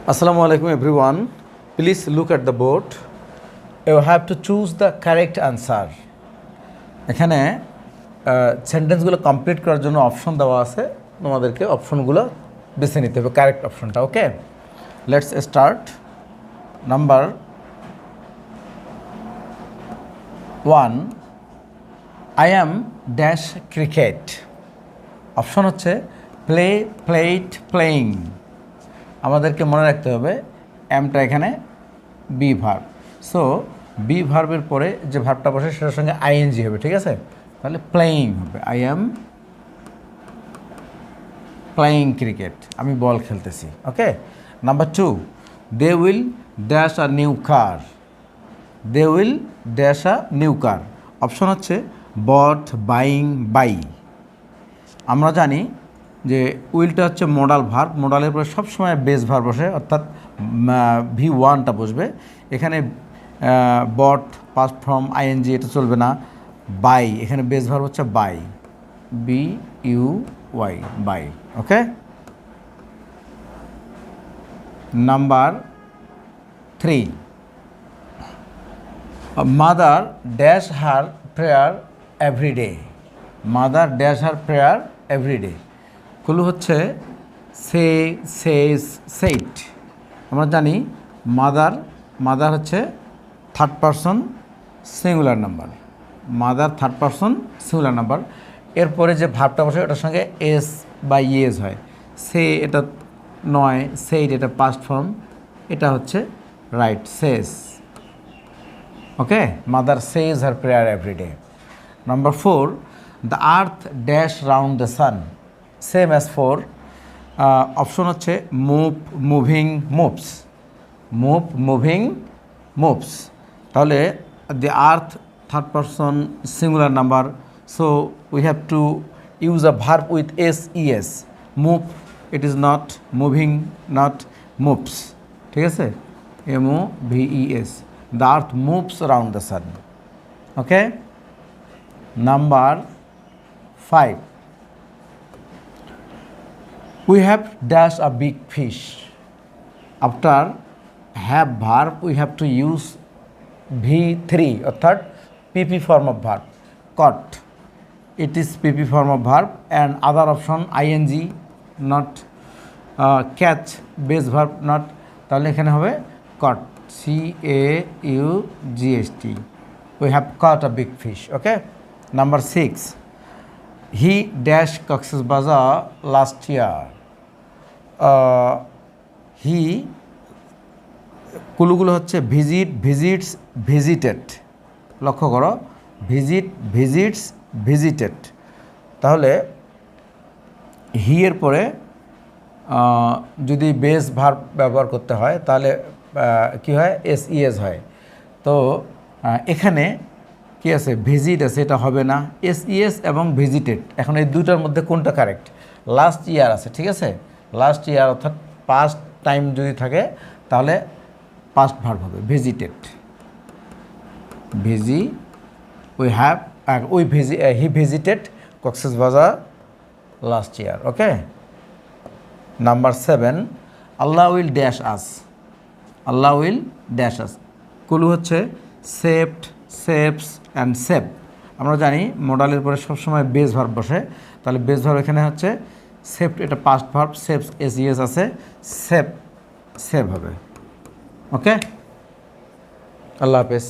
Assalamu alaikum everyone. Please look at the board. You have to choose the correct answer. এখানে সেন্টেন্সগুলো complete করার জন্য option দেওয়া আছে, তোমাদেরকে অপশনগুলো বেছে নিতে হবে কারেক্ট অপশনটা। Okay, let's start. Number 1, I am dash cricket. Option হচ্ছে প্লে, প্লেড, প্লেইং। আমাদেরকে মনে রাখতে হবে এমটা এখানে বি ভার্ব, সো বি ভার্বের পরে যে ভার্বটা বসে সেটার সঙ্গে আইএনজি হবে, ঠিক আছে? তাহলে প্লেইং হবে, আই এম প্লেইং ক্রিকেট, আমি বল খেলতেছি। Okay, number 2, they will dash a new car. They will dash a new car. Option হচ্ছে বট, বাইং, বাই। আমরা জানি যে উইলটা হচ্ছে মডাল ভার্ব, মডালের পরে সবসময় বেস ভার্ব বসে, অর্থাৎ V1টা বসবে। এখানে বট, পাস্ট ফর্ম, আইএনজি এটা চলবে না। বাই, এখানে বেস ভার্ব হচ্ছে buy, BUY, buy. Okay, number 3, mother dash her prayer every day. Mother dash her prayer every day. Clue হচ্ছে সে, সেজ, সেইট। আমরা জানি মাদার হচ্ছে third person singular number. Mother third person singular number. এরপরে যে ভার্বটা বসে ওটার সঙ্গে এস বা ইয়েজ হয়। সে এটা নয়, সেইট এটা পাস্ট ফর্ম, এটা হচ্ছে right, says. Okay, mother says her prayer everyday. Number 4, the earth dash round the sun. Same as 4। Option হচ্ছে move, moving, moves. Move, moving, moves. তাহলে the earth third person singular number, so we have to use a verb with SES. Move, it is not moving, not moves. ঠিক আছে, MOVES. The earth moves around the sun. Okay, number 5, we have dash a big fish. After have verb we have to use V3 অর্থাৎ PP form of verb, caught. It is PP form of verb and other option ING, not catch, base verb not, তাহলে এখানে হবে caught, CAUGHT. We have caught a big fish. Okay, number 6, he dash Cox's Bazar last year. He, কুলুগুলো হচ্ছে visit, visits, visited. লক্ষ্য করো, visit, visits, visited. তাহলে হি এর পরে যদি বেস ভার্ব ব্যবহার করতে হয় তাহলে কি হয়, SES হয়। তো এখানে কি আছে, ভিজিট আছে, এটা হবে না। SES এবং ভিজিটেড, এখন এই দুটার মধ্যে কোনটা কারেক্ট? লাস্ট ইয়ার আছে, ঠিক আছে, লাস্ট ইয়ার অর্থাৎ পাস্ট টাইম যদি থাকে তাহলে পাস্ট ভার্ব হবে visited. He visited Cox's Bazar last year. Okay, number 7, Allah will dash us. Allah will dash us. কুলু হচ্ছে সেভড, সেভস অ্যান্ড সেভ। আমরা জানি মডালের পরে সবসময় বেস ভার্ব বসে, তাহলে বেস ভার্ব এখানে হচ্ছে সেভড, এটা পাস্ট ভার্ব, সেভস SES আছে, সেভ হবে। ওকে, আল্লাহ হাফেজ।